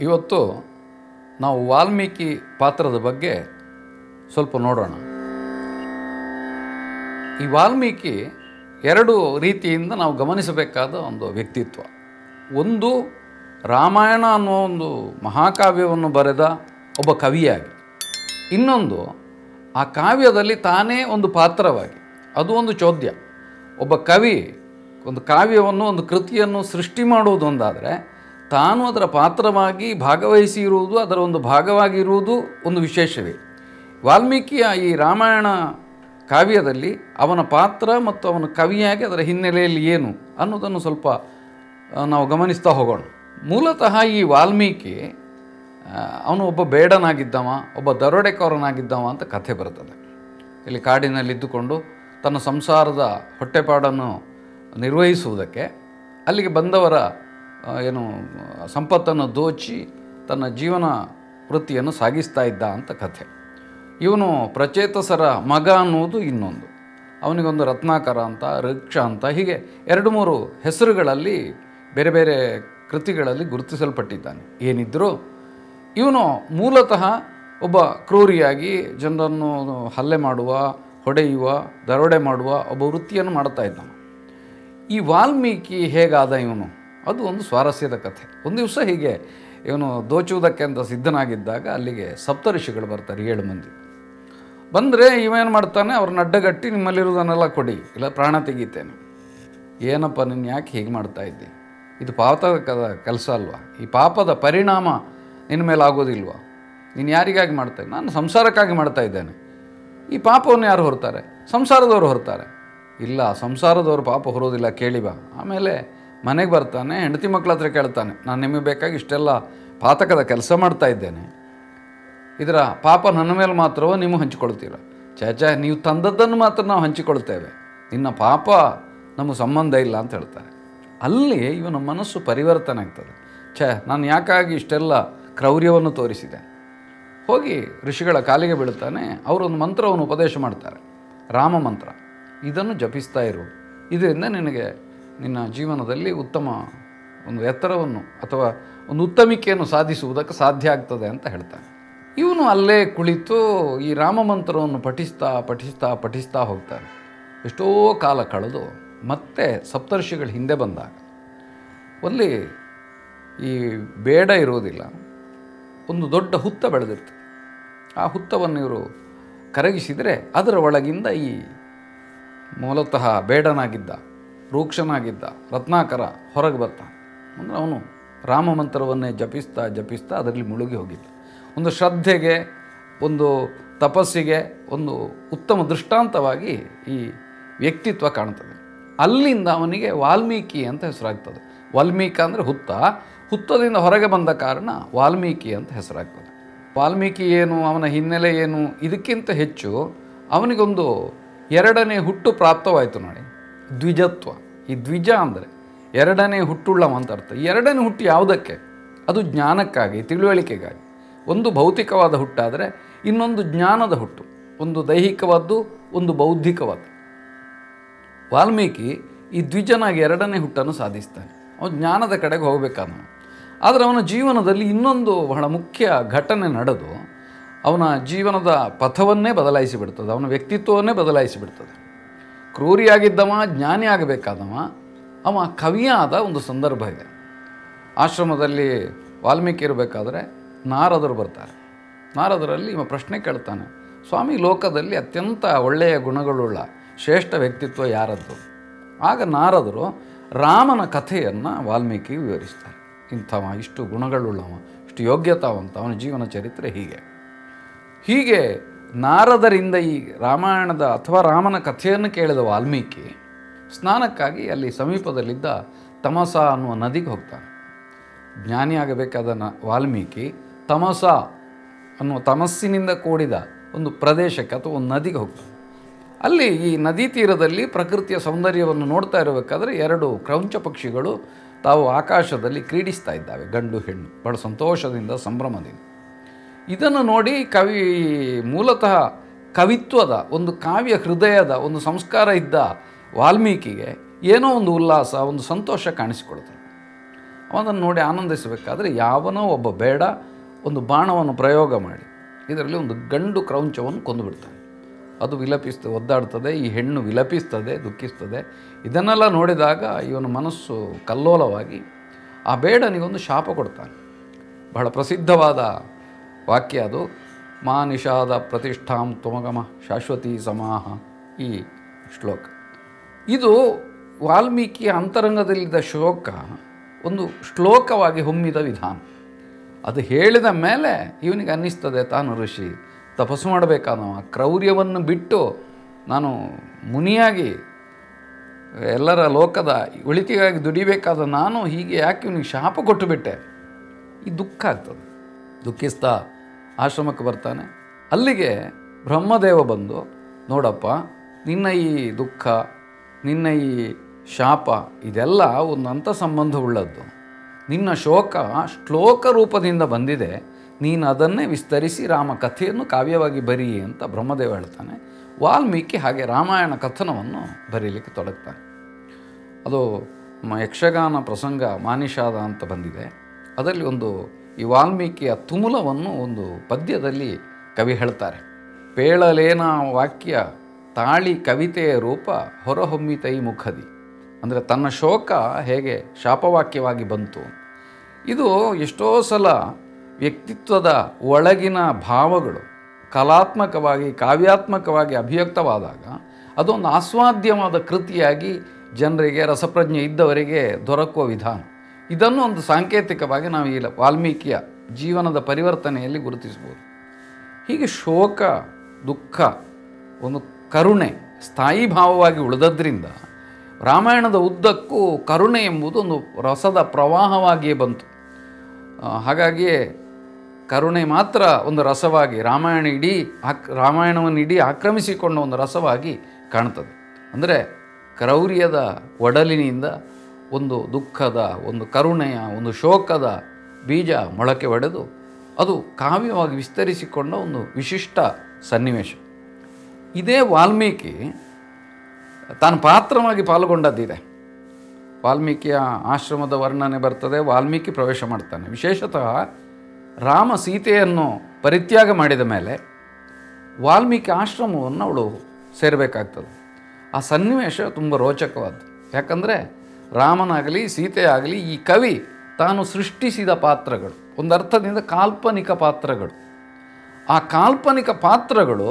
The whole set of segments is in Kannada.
ಇವತ್ತು ನಾವು ವಾಲ್ಮೀಕಿ ಪಾತ್ರದ ಬಗ್ಗೆ ಸ್ವಲ್ಪ ನೋಡೋಣ. ಈ ವಾಲ್ಮೀಕಿ ಎರಡು ರೀತಿಯಿಂದ ನಾವು ಗಮನಿಸಬೇಕಾದ ಒಂದು ವ್ಯಕ್ತಿತ್ವ. ಒಂದು, ರಾಮಾಯಣ ಅನ್ನೋ ಒಂದು ಮಹಾಕಾವ್ಯವನ್ನು ಬರೆದ ಒಬ್ಬ ಕವಿಯಾಗಿ. ಇನ್ನೊಂದು, ಆ ಕಾವ್ಯದಲ್ಲಿ ತಾನೇ ಒಂದು ಪಾತ್ರವಾಗಿ. ಅದು ಒಂದು ಚೋದ್ಯ. ಒಬ್ಬ ಕವಿ ಒಂದು ಕಾವ್ಯವನ್ನು, ಒಂದು ಕೃತಿಯನ್ನು ಸೃಷ್ಟಿ ಮಾಡುವುದೊಂದಾದರೆ, ತಾನು ಅದರ ಪಾತ್ರವಾಗಿ ಭಾಗವಹಿಸಿ ಇರುವುದು, ಅದರ ಒಂದು ಭಾಗವಾಗಿರುವುದು ಒಂದು ವಿಶೇಷವೇ. ವಾಲ್ಮೀಕಿಯ ಈ ರಾಮಾಯಣ ಕಾವ್ಯದಲ್ಲಿ ಅವನ ಪಾತ್ರ ಮತ್ತು ಅವನ ಕವಿಯಾಗಿ ಅದರ ಹಿನ್ನೆಲೆಯಲ್ಲಿ ಏನು ಅನ್ನೋದನ್ನು ಸ್ವಲ್ಪ ನಾವು ಗಮನಿಸ್ತಾ ಹೋಗೋಣ. ಮೂಲತಃ ಈ ವಾಲ್ಮೀಕಿ ಅವನು ಒಬ್ಬ ಬೇಡನಾಗಿದ್ದವ, ಒಬ್ಬ ದರೋಡೆಕೋರನಾಗಿದ್ದವ ಅಂತ ಕಥೆ ಬರ್ತದೆ. ಇಲ್ಲಿ ಕಾಡಿನಲ್ಲಿದ್ದುಕೊಂಡು ತನ್ನ ಸಂಸಾರದ ಹೊಟ್ಟೆಪಾಡನ್ನು ನಿರ್ವಹಿಸುವುದಕ್ಕೆ ಅಲ್ಲಿಗೆ ಬಂದವರ ಸಂಪತ್ತನ್ನು ದೋಚಿ ತನ್ನ ಜೀವನ ವೃತ್ತಿಯನ್ನು ಸಾಗಿಸ್ತಾ ಇದ್ದ ಅಂತ ಕಥೆ. ಇವನು ಪ್ರಚೇತಸರ ಮಗ ಅನ್ನುವುದು ಇನ್ನೊಂದು. ಅವನಿಗೊಂದು ರತ್ನಾಕರ ಅಂತ, ವೃಕ್ಷ ಅಂತ, ಹೀಗೆ 2-3 ಹೆಸರುಗಳಲ್ಲಿ ಬೇರೆ ಬೇರೆ ಕೃತಿಗಳಲ್ಲಿ ಗುರುತಿಸಲ್ಪಟ್ಟಿದ್ದಾನೆ. ಏನಿದ್ರೂ ಇವನು ಮೂಲತಃ ಒಬ್ಬ ಕ್ರೂರಿಯಾಗಿ ಜನರನ್ನು ಹಲ್ಲೆ ಮಾಡುವ, ಹೊಡೆಯುವ, ದರೋಡೆ ಮಾಡುವ ಒಬ್ಬ ವೃತ್ತಿಯನ್ನು ಮಾಡ್ತಾ ಇದ್ದಾನೆ. ಈ ವಾಲ್ಮೀಕಿ ಹೇಗಾದ ಇವನು, ಅದು ಒಂದು ಸ್ವಾರಸ್ಯದ ಕಥೆ. ಒಂದು ದಿವಸ ಹೀಗೆ ಇವನು ದೋಚುವುದಕ್ಕೆ ಅಂತ ಸಿದ್ಧನಾಗಿದ್ದಾಗ ಅಲ್ಲಿಗೆ ಸಪ್ತಋಷಿಗಳು ಬರ್ತಾರೆ, 7 ಮಂದಿ. ಬಂದರೆ ಇವೇನು ಮಾಡ್ತಾನೆ, ಅವ್ರನ್ನ ಅಡ್ಡಗಟ್ಟಿ ನಿಮ್ಮಲ್ಲಿರುವುದನ್ನೆಲ್ಲ ಕೊಡಿ, ಇಲ್ಲ ಪ್ರಾಣ ತೆಗಿತೇನೆ. ಏನಪ್ಪ ನೀನು ಯಾಕೆ ಹೀಗೆ ಮಾಡ್ತಾ ಇದ್ದಿ? ಇದು ಪಾಪದ ಕೆಲಸ ಅಲ್ವಾ? ಈ ಪಾಪದ ಪರಿಣಾಮ ನಿನ್ನ ಮೇಲೆ ಆಗೋದಿಲ್ವಾ? ನೀನು ಯಾರಿಗಾಗಿ ಮಾಡ್ತಾ ಇದ್ದೆ? ನಾನು ಸಂಸಾರಕ್ಕಾಗಿ ಮಾಡ್ತಾ ಇದ್ದೇನೆ. ಈ ಪಾಪವನ್ನು ಯಾರು ಹೊರ್ತಾರೆ? ಸಂಸಾರದವರು ಹೊರ್ತಾರೆ. ಇಲ್ಲ, ಸಂಸಾರದವರು ಪಾಪ ಹೊರೋದಿಲ್ಲ, ಕೇಳಿ ಬಾ. ಆಮೇಲೆ ಮನೆಗೆ ಬರ್ತಾನೆ, ಹೆಂಡತಿ ಮಕ್ಕಳ ಹತ್ರ ಕೇಳ್ತಾನೆ, ನಾನು ನಿಮಗೆ ಬೇಕಾಗಿ ಇಷ್ಟೆಲ್ಲ ಪಾತಕದ ಕೆಲಸ ಮಾಡ್ತಾ ಇದ್ದೇನೆ, ಇದರ ಪಾಪ ನನ್ನ ಮೇಲೆ ಮಾತ್ರವೋ ನೀವು ಹಂಚಿಕೊಳ್ತೀರ? ಚಾಚಾ, ನೀವು ತಂದದ್ದನ್ನು ಮಾತ್ರ ನಾವು ಹಂಚಿಕೊಳ್ತೇವೆ, ನಿನ್ನ ಪಾಪ ನಮಗೆ ಸಂಬಂಧ ಇಲ್ಲ ಅಂತ ಹೇಳ್ತಾರೆ. ಅಲ್ಲಿ ಇವನ ಮನಸ್ಸು ಪರಿವರ್ತನೆ ಆಗ್ತದೆ. ನಾನು ಯಾಕಾಗಿ ಇಷ್ಟೆಲ್ಲ ಕ್ರೌರ್ಯವನ್ನು ತೋರಿಸಿದೆ? ಹೋಗಿ ಋಷಿಗಳ ಕಾಲಿಗೆ ಬೀಳ್ತಾನೆ. ಅವರೊಂದು ಮಂತ್ರವನ್ನು ಉಪದೇಶ ಮಾಡ್ತಾರೆ, ರಾಮ ಮಂತ್ರ. ಇದನ್ನು ಜಪಿಸ್ತಾ ಇರು, ಇದರಿಂದ ನಿನಗೆ ನಿನ್ನ ಜೀವನದಲ್ಲಿ ಉತ್ತಮ ಒಂದು ಎತ್ತರವನ್ನು ಅಥವಾ ಒಂದು ಉತ್ತಮಿಕೆಯನ್ನು ಸಾಧಿಸುವುದಕ್ಕೆ ಸಾಧ್ಯ ಆಗ್ತದೆ ಅಂತ ಹೇಳ್ತಾನೆ. ಇವನು ಅಲ್ಲೇ ಕುಳಿತು ಈ ರಾಮ ಮಂತ್ರವನ್ನು ಪಠಿಸ್ತಾ ಹೋಗ್ತಾನೆ. ಎಷ್ಟೋ ಕಾಲ ಕಳೆದು ಮತ್ತೆ ಸಪ್ತರ್ಷಿಗಳ ಹಿಂದೆ ಬಂದಾಗ ಅಲ್ಲಿ ಈ ಬೇಡ ಇರುವುದಿಲ್ಲ, ಒಂದು ದೊಡ್ಡ ಹುತ್ತ ಬೆಳೆದಿರ್ತದೆ. ಆ ಹುತ್ತವನ್ನು ಇವರು ಕರಗಿಸಿದರೆ ಅದರ ಒಳಗಿಂದ ಈ ಮೂಲತಃ ಬೇಡನಾಗಿದ್ದ, ರೂಕ್ಷನಾಗಿದ್ದ ರತ್ನಾಕರ ಹೊರಗೆ ಬರ್ತಾನೆ. ಅಂದರೆ ಅವನು ರಾಮ ಮಂತ್ರವನ್ನೇ ಜಪಿಸ್ತಾ ಅದರಲ್ಲಿ ಮುಳುಗಿ ಹೋಗಿದ್ದ. ಒಂದು ಶ್ರದ್ಧೆಗೆ, ಒಂದು ತಪಸ್ಸಿಗೆ ಒಂದು ಉತ್ತಮ ದೃಷ್ಟಾಂತವಾಗಿ ಈ ವ್ಯಕ್ತಿತ್ವ ಕಾಣ್ತದೆ. ಅಲ್ಲಿಂದ ಅವನಿಗೆ ವಾಲ್ಮೀಕಿ ಅಂತ ಹೆಸರಾಗ್ತದೆ. ವಾಲ್ಮೀಕ ಅಂದರೆ ಹುತ್ತದಿಂದ ಹೊರಗೆ ಬಂದ ಕಾರಣ ವಾಲ್ಮೀಕಿ ಅಂತ ಹೆಸರಾಗ್ತದೆ. ವಾಲ್ಮೀಕಿ ಏನು, ಅವನ ಹಿನ್ನೆಲೆ ಏನು, ಇದಕ್ಕಿಂತ ಹೆಚ್ಚು ಅವನಿಗೊಂದು 2ನೇ ಹುಟ್ಟು ಪ್ರಾಪ್ತವಾಯಿತು ನೋಡಿ, ದ್ವಿಜತ್ವ. ಈ ದ್ವಿಜ ಅಂದರೆ 2ನೇ ಹುಟ್ಟುಳ್ಳವ ಅಂತ ಅರ್ಥ. 2ನೇ ಹುಟ್ಟು ಯಾವುದಕ್ಕೆ? ಅದು ಜ್ಞಾನಕ್ಕಾಗಿ, ತಿಳುವಳಿಕೆಗಾಗಿ. ಒಂದು ಭೌತಿಕವಾದ ಹುಟ್ಟಾದರೆ ಇನ್ನೊಂದು ಜ್ಞಾನದ ಹುಟ್ಟು. ಒಂದು ದೈಹಿಕವಾದ್ದು, ಒಂದು ಬೌದ್ಧಿಕವಾದ್ದು. ವಾಲ್ಮೀಕಿ ಈ ದ್ವಿಜನಾಗಿ 2ನೇ ಹುಟ್ಟನ್ನು ಸಾಧಿಸ್ತಾನೆ. ಅವನು ಜ್ಞಾನದ ಕಡೆಗೆ ಹೋಗಬೇಕಾದವ. ಆದರೆ ಅವನ ಜೀವನದಲ್ಲಿ ಇನ್ನೊಂದು ಬಹಳ ಮುಖ್ಯ ಘಟನೆ ನಡೆದು ಅವನ ಜೀವನದ ಪಥವನ್ನೇ ಬದಲಾಯಿಸಿಬಿಡ್ತದೆ, ಅವನ ವ್ಯಕ್ತಿತ್ವವನ್ನೇ ಬದಲಾಯಿಸಿಬಿಡ್ತದೆ. ಕ್ರೂರಿಯಾಗಿದ್ದವ ಜ್ಞಾನಿ ಆಗಬೇಕಾದವ ಅವ ಕವಿಯಾದ ಒಂದು ಸಂದರ್ಭ ಇದೆ. ಆಶ್ರಮದಲ್ಲಿ ವಾಲ್ಮೀಕಿ ಇರಬೇಕಾದ್ರೆ ನಾರದರು ಬರ್ತಾರೆ. ನಾರದರಲ್ಲಿ ಇವ ಪ್ರಶ್ನೆ ಕೇಳ್ತಾನೆ, ಸ್ವಾಮಿ, ಲೋಕದಲ್ಲಿ ಅತ್ಯಂತ ಒಳ್ಳೆಯ ಗುಣಗಳುಳ್ಳ ಶ್ರೇಷ್ಠ ವ್ಯಕ್ತಿತ್ವ ಯಾರದ್ದು? ಆಗ ನಾರದರು ರಾಮನ ಕಥೆಯನ್ನು ವಾಲ್ಮೀಕಿ ವಿವರಿಸ್ತಾರೆ. ಇಂಥವ, ಇಷ್ಟು ಗುಣಗಳುಳ್ಳವ, ಇಷ್ಟು ಯೋಗ್ಯತಾವಂತ, ಅವನ ಜೀವನ ಚರಿತ್ರೆ ಹೀಗೆ ನಾರದರಿಂದ ಈ ರಾಮಾಯಣದ ಅಥವಾ ರಾಮನ ಕಥೆಯನ್ನು ಕೇಳಿದ ವಾಲ್ಮೀಕಿ ಸ್ನಾನಕ್ಕಾಗಿ ಅಲ್ಲಿ ಸಮೀಪದಲ್ಲಿದ್ದ ತಮಸ ಅನ್ನುವ ನದಿಗೆ ಹೋಗ್ತಾನೆ. ಜ್ಞಾನಿಯಾಗಬೇಕಾದ ವಾಲ್ಮೀಕಿ ತಮಸ ಅನ್ನುವ ತಮಸ್ಸಿನಿಂದ ಕೂಡಿದ ಒಂದು ಪ್ರದೇಶಕ್ಕೆ ಅಥವಾ ಒಂದು ನದಿಗೆ ಹೋಗ್ತಾನೆ. ಅಲ್ಲಿ ಈ ನದಿ ತೀರದಲ್ಲಿ ಪ್ರಕೃತಿಯ ಸೌಂದರ್ಯವನ್ನು ನೋಡ್ತಾ ಇರಬೇಕಾದ್ರೆ 2 ಕ್ರೌಂಚ ಪಕ್ಷಿಗಳು ತಾವು ಆಕಾಶದಲ್ಲಿ ಕ್ರೀಡಿಸ್ತಾ ಇದ್ದಾವೆ, ಗಂಡು ಹೆಣ್ಣು, ಬಹಳ ಸಂತೋಷದಿಂದ, ಸಂಭ್ರಮದಿಂದ. ಇದನ್ನು ನೋಡಿ ಕವಿ, ಮೂಲತಃ ಕವಿತ್ವದ ಒಂದು ಕಾವ್ಯ ಹೃದಯದ ಒಂದು ಸಂಸ್ಕಾರ ಇದ್ದ ವಾಲ್ಮೀಕಿಗೆ ಏನೋ ಒಂದು ಉಲ್ಲಾಸ, ಒಂದು ಸಂತೋಷ ಕಾಣಿಸಿಕೊಳ್ತದೆ. ಅವನನ್ನು ನೋಡಿ ಆನಂದಿಸಬೇಕಾದ್ರೆ ಯಾವನೋ ಒಬ್ಬ ಬೇಡ ಒಂದು ಬಾಣವನ್ನು ಪ್ರಯೋಗ ಮಾಡಿ ಇದರಲ್ಲಿ ಒಂದು ಗಂಡು ಕ್ರೌಂಚವನ್ನು ಕೊಂದುಬಿಡ್ತಾನೆ. ಅದು ವಿಲಪಿಸ್ತದೆ, ಒದ್ದಾಡ್ತದೆ. ಈ ಹೆಣ್ಣು ವಿಲಪಿಸ್ತದೆ, ದುಃಖಿಸ್ತದೆ. ಇದನ್ನೆಲ್ಲ ನೋಡಿದಾಗ ಇವನ ಮನಸ್ಸು ಕಲ್ಲೋಲವಾಗಿ ಆ ಬೇಡನಿಗೊಂದು ಶಾಪ ಕೊಡ್ತಾನೆ. ಬಹಳ ಪ್ರಸಿದ್ಧವಾದ ವಾಕ್ಯ ಅದು. ಮಾ ನಿಷಾದ ಪ್ರತಿಷ್ಠಾಂ ತ್ವಮಗಮ ಶಾಶ್ವತೀ ಸಮಾಹ, ಈ ಶ್ಲೋಕ. ಇದು ವಾಲ್ಮೀಕಿಯ ಅಂತರಂಗದಲ್ಲಿದ್ದ ಶೋಕ ಒಂದು ಶ್ಲೋಕವಾಗಿ ಹೊಮ್ಮಿದ ವಿಧಾನ. ಅದು ಹೇಳಿದ ಮೇಲೆ ಇವನಿಗೆ ಅನ್ನಿಸ್ತದೆ ತಾನು ಋಷಿ, ತಪಸ್ಸು ಮಾಡಬೇಕಾದವ, ಕ್ರೌರ್ಯವನ್ನು ಬಿಟ್ಟು ನಾನು ಮುನಿಯಾಗಿ ಎಲ್ಲರ ಲೋಕದ ಒಳಿತಿಗಾಗಿ ದುಡಿಬೇಕಾದ ನಾನು ಹೀಗೆ ಯಾಕೆ ಇವನಿಗೆ ಶಾಪ ಕೊಟ್ಟು ಬಿಟ್ಟೆ. ಈ ದುಃಖ ಆಗ್ತದೆ. ದುಃಖಿಸ್ತಾ ಆಶ್ರಮಕ್ಕೆ ಬರ್ತಾನೆ. ಅಲ್ಲಿಗೆ ಬ್ರಹ್ಮದೇವ ಬಂದು, ನೋಡಪ್ಪ, ನಿನ್ನ ಈ ದುಃಖ, ನಿನ್ನ ಈ ಶಾಪ ಇದೆಲ್ಲ ಒಂದು ಅಂಥ ಸಂಬಂಧವುಳ್ಳದ್ದು. ನಿನ್ನ ಶೋಕ ಶ್ಲೋಕ ರೂಪದಿಂದ ಬಂದಿದೆ, ನೀನು ಅದನ್ನೇ ವಿಸ್ತರಿಸಿ ರಾಮ ಕಥೆಯನ್ನು ಕಾವ್ಯವಾಗಿ ಬರೀ ಅಂತ ಬ್ರಹ್ಮದೇವ ಹೇಳ್ತಾನೆ. ವಾಲ್ಮೀಕಿ ಹಾಗೆ ರಾಮಾಯಣ ಕಥನವನ್ನು ಬರೀಲಿಕ್ಕೆ ತೊಡಗ್ತಾನೆ. ಅದು ಯಕ್ಷಗಾನ ಪ್ರಸಂಗ ಮಾನಿಷಾದ ಅಂತ ಬಂದಿದೆ. ಅದರಲ್ಲಿ ಒಂದು ಈ ವಾಲ್ಮೀಕಿಯ ತುಮುಲವನ್ನು ಒಂದು ಪದ್ಯದಲ್ಲಿ ಕವಿ ಹೇಳ್ತಾರೆ. ಪೇಳಲೇನ ವಾಕ್ಯ ತಾಳಿ ಕವಿತೆಯ ರೂಪ ಹೊರಹೊಮ್ಮಿತೈ ಮುಖದಿ. ಅಂದರೆ ತನ್ನ ಶೋಕ ಹೇಗೆ ಶಾಪವಾಕ್ಯವಾಗಿ ಬಂತು. ಇದು ಎಷ್ಟೋ ಸಲ ವ್ಯಕ್ತಿತ್ವದ ಒಳಗಿನ ಭಾವಗಳು ಕಲಾತ್ಮಕವಾಗಿ ಕಾವ್ಯಾತ್ಮಕವಾಗಿ ಅಭಿವ್ಯಕ್ತವಾದಾಗ ಅದೊಂದು ಆಸ್ವಾದ್ಯವಾದ ಕೃತಿಯಾಗಿ ಜನರಿಗೆ, ರಸಪ್ರಜ್ಞೆ ಇದ್ದವರಿಗೆ ದೊರಕುವ ವಿಧಾನ. ಇದನ್ನು ಒಂದು ಸಾಂಕೇತಿಕವಾಗಿ ನಾವು ಈ ವಾಲ್ಮೀಕಿಯ ಜೀವನದ ಪರಿವರ್ತನೆಯಲ್ಲಿ ಗುರುತಿಸ್ಬೋದು. ಹೀಗೆ ಶೋಕ, ದುಃಖ, ಒಂದು ಕರುಣೆ ಸ್ಥಾಯಿ ಭಾವವಾಗಿ ಉಳಿದದ್ರಿಂದ ರಾಮಾಯಣದ ಉದ್ದಕ್ಕೂ ಕರುಣೆ ಎಂಬುದು ಒಂದು ರಸದ ಪ್ರವಾಹವಾಗಿಯೇ ಬಂತು. ಹಾಗಾಗಿಯೇ ಕರುಣೆ ಮಾತ್ರ ಒಂದು ರಸವಾಗಿ ರಾಮಾಯಣವನ್ನು ಇಡೀ ಆಕ್ರಮಿಸಿಕೊಂಡ ಒಂದು ರಸವಾಗಿ ಕಾಣ್ತದೆ. ಅಂದರೆ ಕ್ರೌರ್ಯದ ಒಡಲಿನಿಂದ ಒಂದು ದುಃಖದ, ಒಂದು ಕರುಣೆಯ, ಒಂದು ಶೋಕದ ಬೀಜ ಮೊಳಕೆ ಒಡೆದು ಅದು ಕಾವ್ಯವಾಗಿ ವಿಸ್ತರಿಸಿಕೊಂಡ ಒಂದು ವಿಶಿಷ್ಟ ಸನ್ನಿವೇಶ. ಇದೇ ವಾಲ್ಮೀಕಿ ತಾನು ಪಾತ್ರವಾಗಿ ಪಾಲ್ಗೊಂಡದ್ದಿದೆ. ವಾಲ್ಮೀಕಿಯ ಆಶ್ರಮದ ವರ್ಣನೆ ಬರ್ತದೆ. ವಾಲ್ಮೀಕಿ ಪ್ರವೇಶ ಮಾಡ್ತಾನೆ. ವಿಶೇಷತಃ ರಾಮ ಸೀತೆಯನ್ನು ಪರಿತ್ಯಾಗ ಮಾಡಿದ ಮೇಲೆ ವಾಲ್ಮೀಕಿ ಆಶ್ರಮವನ್ನು ಅವಳು ಸೇರಬೇಕಾಗ್ತದೆ. ಆ ಸನ್ನಿವೇಶ ತುಂಬ ರೋಚಕವಾದ್ದು. ಯಾಕಂದರೆ ರಾಮನಾಗಲಿ ಸೀತೆಯಾಗಲಿ ಈ ಕವಿ ತಾನು ಸೃಷ್ಟಿಸಿದ ಪಾತ್ರಗಳು, ಒಂದು ಅರ್ಥದಿಂದ ಕಾಲ್ಪನಿಕ ಪಾತ್ರಗಳು. ಆ ಕಾಲ್ಪನಿಕ ಪಾತ್ರಗಳು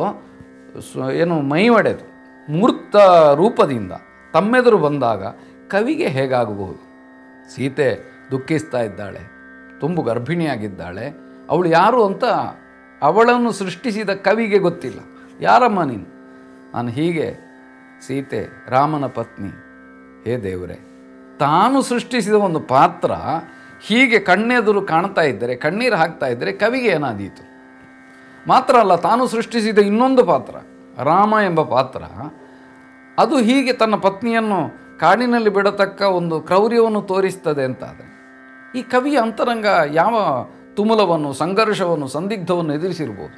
ಏನು ಮೈ ಒಡೆದು ಮೂರ್ತ ರೂಪದಿಂದ ತಮ್ಮೆದುರು ಬಂದಾಗ ಕವಿಗೆ ಹೇಗಾಗಬಹುದು. ಸೀತೆ ದುಃಖಿಸ್ತಾ ಇದ್ದಾಳೆ, ತುಂಬು ಗರ್ಭಿಣಿಯಾಗಿದ್ದಾಳೆ. ಅವಳು ಯಾರು ಅಂತ ಅವಳನ್ನು ಸೃಷ್ಟಿಸಿದ ಕವಿಗೆ ಗೊತ್ತಿಲ್ಲ. ಯಾರಮ್ಮ ನೀನು? ನಾನು ಹೀಗೆ ಸೀತೆ ರಾಮನ ಪತ್ನಿ. ಹೇ ದೇವರೇ, ತಾನು ಸೃಷ್ಟಿಸಿದ ಒಂದು ಪಾತ್ರ ಹೀಗೆ ಕಣ್ಣೆದುರು ಕಾಣ್ತಾ ಇದ್ದರೆ, ಕಣ್ಣೀರು ಹಾಕ್ತಾ ಇದ್ದರೆ ಕವಿಗೆ ಏನಾದೀತು? ಮಾತ್ರ ಅಲ್ಲ, ತಾನು ಸೃಷ್ಟಿಸಿದ ಇನ್ನೊಂದು ಪಾತ್ರ ರಾಮ ಎಂಬ ಪಾತ್ರ, ಅದು ಹೀಗೆ ತನ್ನ ಪತ್ನಿಯನ್ನು ಕಾಡಿನಲ್ಲಿ ಬಿಡತಕ್ಕ ಒಂದು ಕ್ರೌರ್ಯವನ್ನು ತೋರಿಸ್ತದೆ ಅಂತಾದರೆ ಈ ಕವಿಯ ಅಂತರಂಗ ಯಾವ ತುಮುಲವನ್ನು, ಸಂಘರ್ಷವನ್ನು, ಸಂದಿಗ್ಧವನ್ನು ಎದುರಿಸಿರ್ಬೋದು.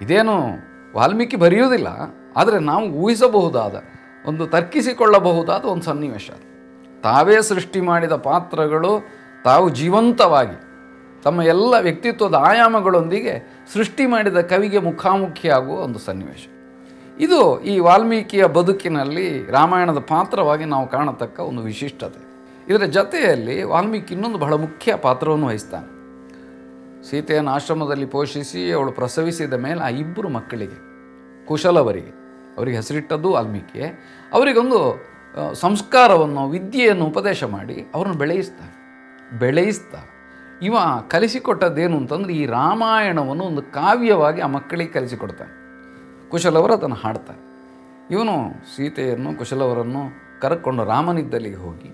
ಇದೇನು ವಾಲ್ಮೀಕಿ ಬರೆಯುವುದಿಲ್ಲ, ಆದರೆ ನಾವು ಊಹಿಸಬಹುದಾದ ಒಂದು ತರ್ಕಿಸಿಕೊಳ್ಳಬಹುದಾದ ಒಂದು ಸನ್ನಿವೇಶ. ತಾವೇ ಸೃಷ್ಟಿ ಮಾಡಿದ ಪಾತ್ರಗಳು ತಾವು ಜೀವಂತವಾಗಿ ತಮ್ಮ ಎಲ್ಲ ವ್ಯಕ್ತಿತ್ವದ ಆಯಾಮಗಳೊಂದಿಗೆ ಸೃಷ್ಟಿ ಮಾಡಿದ ಕವಿಗೆ ಮುಖಾಮುಖಿಯಾಗುವ ಒಂದು ಸನ್ನಿವೇಶ. ಇದು ಈ ವಾಲ್ಮೀಕಿಯ ಬದುಕಿನಲ್ಲಿ ರಾಮಾಯಣದ ಪಾತ್ರವಾಗಿ ನಾವು ಕಾಣತಕ್ಕ ಒಂದು ವಿಶಿಷ್ಟತೆ. ಇದರ ಜೊತೆಯಲ್ಲಿ ವಾಲ್ಮೀಕಿ ಇನ್ನೊಂದು ಬಹಳ ಮುಖ್ಯ ಪಾತ್ರವನ್ನು ವಹಿಸ್ತಾನೆ. ಸೀತೆಯನ್ನು ಆಶ್ರಮದಲ್ಲಿ ಪೋಷಿಸಿ ಅವಳು ಪ್ರಸವಿಸಿದ ಮೇಲೆ ಆ ಇಬ್ಬರು ಮಕ್ಕಳಿಗೆ, ಕುಶಲವರಿಗೆ, ಅವರಿಗೆ ಹೆಸರಿಟ್ಟದ್ದು ವಾಲ್ಮೀಕಿಯೇ, ಅವರಿಗೊಂದು ಸಂಸ್ಕಾರವನ್ನು, ವಿದ್ಯೆಯನ್ನು ಉಪದೇಶ ಮಾಡಿ ಅವರನ್ನು ಬೆಳೆಯಿಸ್ತಾ ಇವ ಕಲಿಸಿಕೊಟ್ಟದ್ದೇನು ಅಂತಂದರೆ ಈ ರಾಮಾಯಣವನ್ನು ಒಂದು ಕಾವ್ಯವಾಗಿ ಆ ಮಕ್ಕಳಿಗೆ ಕಲಿಸಿಕೊಡ್ತಾನೆ. ಕುಶಲವರು ಅದನ್ನು ಹಾಡ್ತಾರೆ. ಇವನು ಸೀತೆಯನ್ನು, ಕುಶಲವರನ್ನು ಕರ್ಕೊಂಡು ರಾಮನಿದ್ದಲ್ಲಿಗೆ ಹೋಗಿ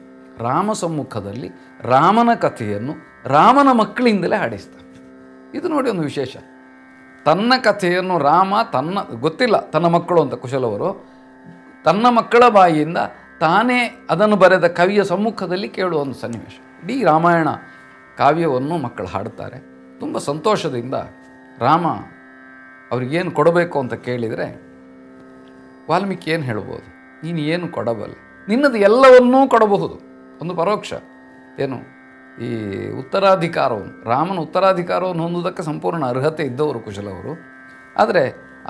ರಾಮ ಸಮ್ಮುಖದಲ್ಲಿ ರಾಮನ ಕಥೆಯನ್ನು ರಾಮನ ಮಕ್ಕಳಿಂದಲೇ ಹಾಡಿಸ್ತಾನೆ. ಇದು ನೋಡಿ ಒಂದು ವಿಶೇಷ. ತನ್ನ ಕಥೆಯನ್ನು ರಾಮ ಗೊತ್ತಿಲ್ಲ ತನ್ನ ಮಕ್ಕಳು ಅಂತ ಕುಶಲವರು, ತನ್ನ ಮಕ್ಕಳ ಬಾಯಿಯಿಂದ ತಾನೇ ಅದನ್ನು ಬರೆದ ಕವಿಯ ಸಮ್ಮುಖದಲ್ಲಿ ಕೇಳುವ ಒಂದು ಸನ್ನಿವೇಶ. ಇಡೀ ರಾಮಾಯಣ ಕಾವ್ಯವನ್ನು ಮಕ್ಕಳು ಹಾಡ್ತಾರೆ. ತುಂಬ ಸಂತೋಷದಿಂದ ರಾಮ ಅವ್ರಿಗೇನು ಕೊಡಬೇಕು ಅಂತ ಕೇಳಿದರೆ ವಾಲ್ಮೀಕಿ ಏನು ಹೇಳ್ಬೋದು? ನೀನು ಏನು ಕೊಡಬಲ್ಲೆ? ನಿನ್ನದು ಎಲ್ಲವನ್ನೂ ಕೊಡಬಹುದು. ಒಂದು ಪರೋಕ್ಷ ಏನು ಈ ಉತ್ತರಾಧಿಕಾರವನ್ನು, ರಾಮನ ಉತ್ತರಾಧಿಕಾರವನ್ನು ಹೊಂದುವುದಕ್ಕೆ ಸಂಪೂರ್ಣ ಅರ್ಹತೆ ಇದ್ದವರು ಕುಶಲವರು. ಆದರೆ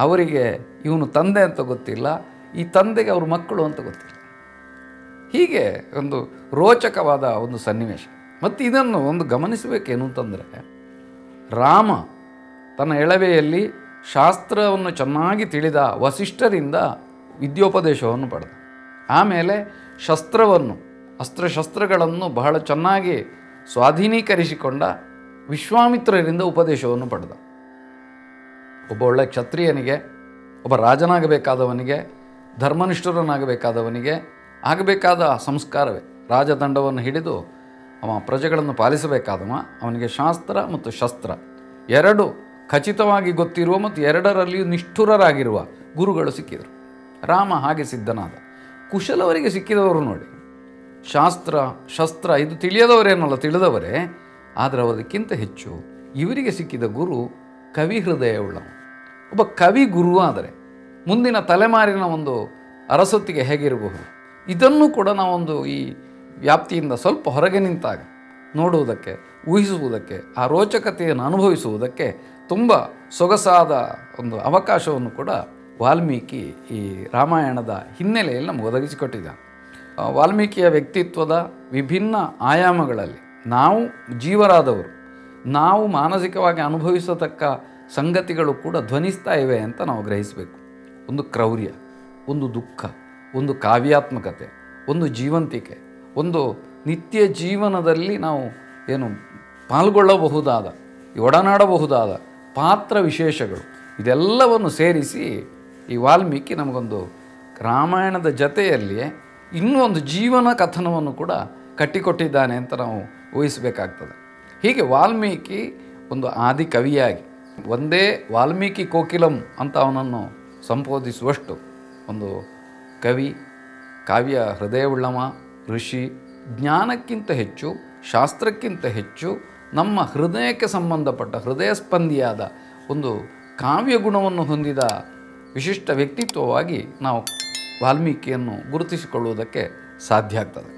ಅವರಿಗೆ ಇವನು ತಂದೆ ಅಂತ ಗೊತ್ತಿಲ್ಲ, ಈ ತಂದೆಗೆ ಅವರು ಮಕ್ಕಳು ಅಂತ ಗೊತ್ತಿಲ್ಲ. ಹೀಗೆ ಒಂದು ರೋಚಕವಾದ ಒಂದು ಸನ್ನಿವೇಶ. ಮತ್ತು ಇದನ್ನು ಒಂದು ಗಮನಿಸಬೇಕೇನು ಅಂತಂದರೆ, ರಾಮ ತನ್ನ ಎಳವೆಯಲ್ಲಿ ಶಾಸ್ತ್ರವನ್ನು ಚೆನ್ನಾಗಿ ತಿಳಿದ ವಸಿಷ್ಠರಿಂದ ವಿದ್ಯೋಪದೇಶವನ್ನು ಪಡೆದ. ಆಮೇಲೆ ಅಸ್ತ್ರಶಸ್ತ್ರಗಳನ್ನು ಬಹಳ ಚೆನ್ನಾಗಿ ಸ್ವಾಧೀನೀಕರಿಸಿಕೊಂಡ ವಿಶ್ವಾಮಿತ್ರರಿಂದ ಉಪದೇಶವನ್ನು ಪಡೆದ. ಒಬ್ಬ ಒಳ್ಳೆಯ ಕ್ಷತ್ರಿಯನಿಗೆ, ಒಬ್ಬ ರಾಜನಾಗಬೇಕಾದವನಿಗೆ, ಧರ್ಮನಿಷ್ಠರನಾಗಬೇಕಾದವನಿಗೆ ಆಗಬೇಕಾದ ಸಂಸ್ಕಾರವೇ ರಾಜದಂಡವನ್ನು ಹಿಡಿದು ಅವ ಪ್ರಜೆಗಳನ್ನು ಪಾಲಿಸಬೇಕಾದವ. ಅವನಿಗೆ ಶಾಸ್ತ್ರ ಮತ್ತು ಶಸ್ತ್ರ ಎರಡು ಖಚಿತವಾಗಿ ಗೊತ್ತಿರುವ ಮತ್ತು ಎರಡರಲ್ಲಿಯೂ ನಿಷ್ಠುರರಾಗಿರುವ ಗುರುಗಳು ಸಿಕ್ಕಿದರು. ರಾಮ ಹಾಗೆ ಸಿದ್ಧನಾದ. ಕುಶಲವರಿಗೆ ಸಿಕ್ಕಿದವರು ನೋಡಿ, ಶಾಸ್ತ್ರ ಶಸ್ತ್ರ ಇದು ತಿಳಿಯದವರೇನಲ್ಲ, ತಿಳಿದವರೇ. ಆದರೆ ಅವರಿಗಿಂತ ಹೆಚ್ಚು ಇವರಿಗೆ ಸಿಕ್ಕಿದ ಗುರು ಕವಿ ಹೃದಯವುಳ್ಳವ. ಒಬ್ಬ ಕವಿ ಗುರು ಆದರೆ ಮುಂದಿನ ತಲೆಮಾರಿನ ಒಂದು ಅರಸೊತ್ತಿಗೆ ಹೇಗಿರಬಹುದು, ಇದನ್ನು ಕೂಡ ನಾವೊಂದು ಈ ವ್ಯಾಪ್ತಿಯಿಂದ ಸ್ವಲ್ಪ ಹೊರಗೆ ನಿಂತಾಗ ನೋಡುವುದಕ್ಕೆ, ಊಹಿಸುವುದಕ್ಕೆ, ಆ ರೋಚಕತೆಯನ್ನು ಅನುಭವಿಸುವುದಕ್ಕೆ ತುಂಬ ಸೊಗಸಾದ ಒಂದು ಅವಕಾಶವನ್ನು ಕೂಡ ವಾಲ್ಮೀಕಿ ಈ ರಾಮಾಯಣದ ಹಿನ್ನೆಲೆಯಲ್ಲಿ ನಮಗೆ ಒದಗಿಸಿಕೊಟ್ಟಿದ್ದಾನೆ. ವಾಲ್ಮೀಕಿಯ ವ್ಯಕ್ತಿತ್ವದ ವಿಭಿನ್ನ ಆಯಾಮಗಳಲ್ಲಿ ನಾವು ಜೀವರಾದವರು, ನಾವು ಮಾನಸಿಕವಾಗಿ ಅನುಭವಿಸತಕ್ಕ ಸಂಗತಿಗಳು ಕೂಡ ಧ್ವನಿಸ್ತಾ ಇವೆ ಅಂತ ನಾವು ಗ್ರಹಿಸಬೇಕು. ಒಂದು ಕ್ರೌರ್ಯ, ಒಂದು ದುಃಖ, ಒಂದು ಕಾವ್ಯಾತ್ಮಕತೆ, ಒಂದು ಜೀವಂತಿಕೆ, ಒಂದು ನಿತ್ಯ ಜೀವನದಲ್ಲಿ ನಾವು ಏನು ಪಾಲ್ಗೊಳ್ಳಬಹುದಾದ, ಒಡನಾಡಬಹುದಾದ ಪಾತ್ರ ವಿಶೇಷಗಳು, ಇದೆಲ್ಲವನ್ನು ಸೇರಿಸಿ ಈ ವಾಲ್ಮೀಕಿ ನಮಗೊಂದು ರಾಮಾಯಣದ ಜತೆಯಲ್ಲಿಯೇ ಇನ್ನೂ ಒಂದು ಜೀವನ ಕಥನವನ್ನು ಕೂಡ ಕಟ್ಟಿಕೊಟ್ಟಿದ್ದಾನೆ ಅಂತ ನಾವು ಊಹಿಸಬೇಕಾಗ್ತದೆ. ಹೀಗೆ ವಾಲ್ಮೀಕಿ ಒಂದು ಆದಿ ಕವಿಯಾಗಿ, ಒಂದೇ ವಾಲ್ಮೀಕಿ ಕೋಕಿಲಂ ಅಂತ ಅವನನ್ನು ಸಂಬೋಧಿಸುವಷ್ಟು ಒಂದು ಕವಿ, ಕಾವ್ಯ ಹೃದಯವುಳ್ಳವ, ಋಷಿ, ಜ್ಞಾನಕ್ಕಿಂತ ಹೆಚ್ಚು, ಶಾಸ್ತ್ರಕ್ಕಿಂತ ಹೆಚ್ಚು ನಮ್ಮ ಹೃದಯಕ್ಕೆ ಸಂಬಂಧಪಟ್ಟ ಹೃದಯ ಸ್ಪಂದಿಯಾದ ಒಂದು ಕಾವ್ಯ ಗುಣವನ್ನು ಹೊಂದಿದ ವಿಶಿಷ್ಟ ವ್ಯಕ್ತಿತ್ವವಾಗಿ ನಾವು ವಾಲ್ಮೀಕಿಯನ್ನು ಗುರುತಿಸಿಕೊಳ್ಳುವುದಕ್ಕೆ ಸಾಧ್ಯ ಆಗ್ತದೆ.